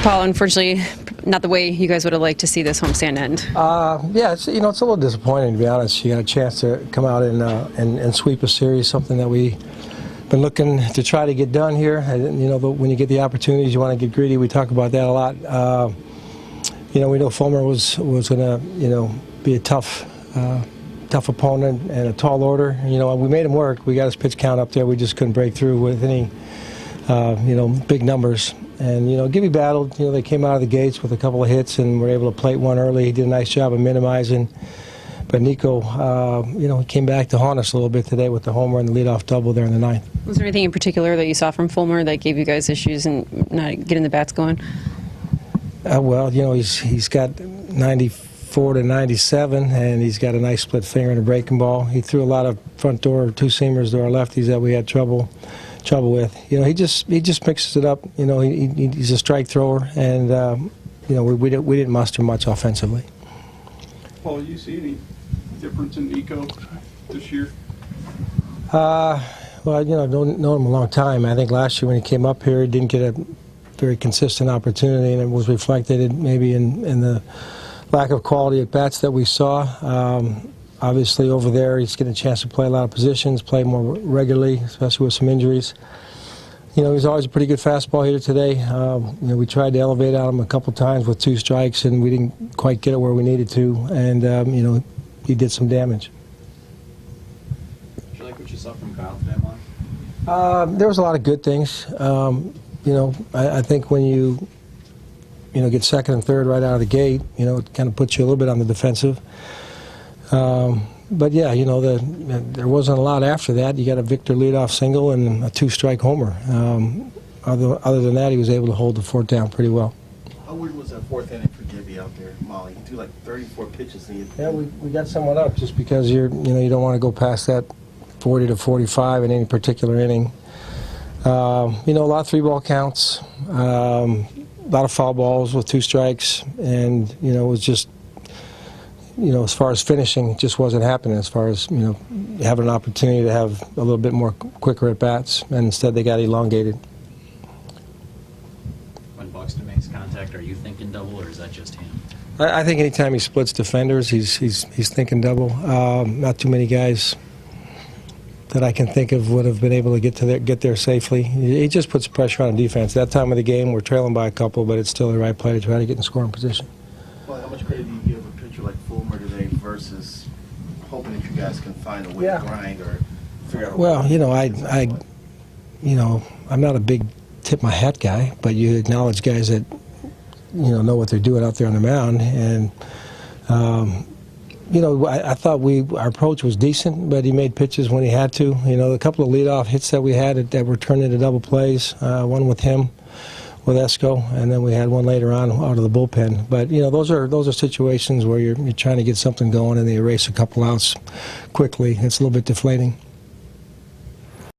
Paul, unfortunately, not the way you guys would have liked to see this homestand end. Yeah, it's, it's a little disappointing, to be honest. You got a chance to come out and sweep a series, something that we've been looking to try to get done here. And, when you get the opportunities, you want to get greedy. We talk about that a lot. We know Fulmer was going to, be a tough opponent and a tall order. We made him work. We got his pitch count up there. We just couldn't break through with any, big numbers. And, Gibby battled. They came out of the gates with a couple of hits and were able to plate one early. He did a nice job of minimizing. But Nico, he came back to haunt us a little bit today with the homer and the leadoff double there in the ninth. Was there anything in particular that you saw from Fulmer that gave you guys issues in not getting the bats going? Well, he's got 94 to 97, and he's got a nice split finger and a breaking ball. He threw a lot of front door two-seamers to our lefties that we had trouble with. He just mixes it up. He's a strike thrower, and we didn't muster much offensively. Paul, do you see any difference in Nico this year? Well, I've known him a long time. I think last year when he came up here, he didn't get a very consistent opportunity, and it was reflected maybe in the lack of quality at bats that we saw. Obviously over there he's getting a chance to play a lot of positions, play more regularly, especially with some injuries. He's always a pretty good fastball hitter today. We tried to elevate out him a couple times with 2 strikes, and we didn't quite get it where we needed to, and he did some damage. Did you like what you saw from Kyle today, Mike? There was a lot of good things. I think when you get second and third right out of the gate, it kind of puts you a little bit on the defensive. But yeah, there wasn't a lot after that. You got a Victor leadoff single and a 2-strike homer. Other than that, he was able to hold the fort down pretty well. How weird was that 4th inning for Gibby out there, Molly? He threw like 34 pitches. Yeah, we got somewhat up just because you don't want to go past that 40 to 45 in any particular inning. A lot of 3-ball counts, a lot of foul balls with 2 strikes, and it was just. As far as finishing, it just wasn't happening as far as, having an opportunity to have a little bit more quicker at-bats, and instead they got elongated. When Buxton makes contact, are you thinking double, or is that just him? I think anytime he splits defenders, he's thinking double. Not too many guys that I can think of would have been able to get there safely. He just puts pressure on defense. That time of the game, we're trailing by a couple, but it's still the right play to try to get in scoring position. Well, how much credit do you give a pitcher like Fulmer today versus hoping that you guys can find a way to grind or figure out a way? Well, I'm not a big tip my hat guy, but you acknowledge guys that know what they're doing out there on the mound, and I thought our approach was decent, but he made pitches when he had to. A couple of leadoff hits that we had that were turned into double plays. One with him, with Esco, and then we had one later on out of the bullpen. But those are situations where you're trying to get something going, and they erase a couple outs quickly. It's a little bit deflating.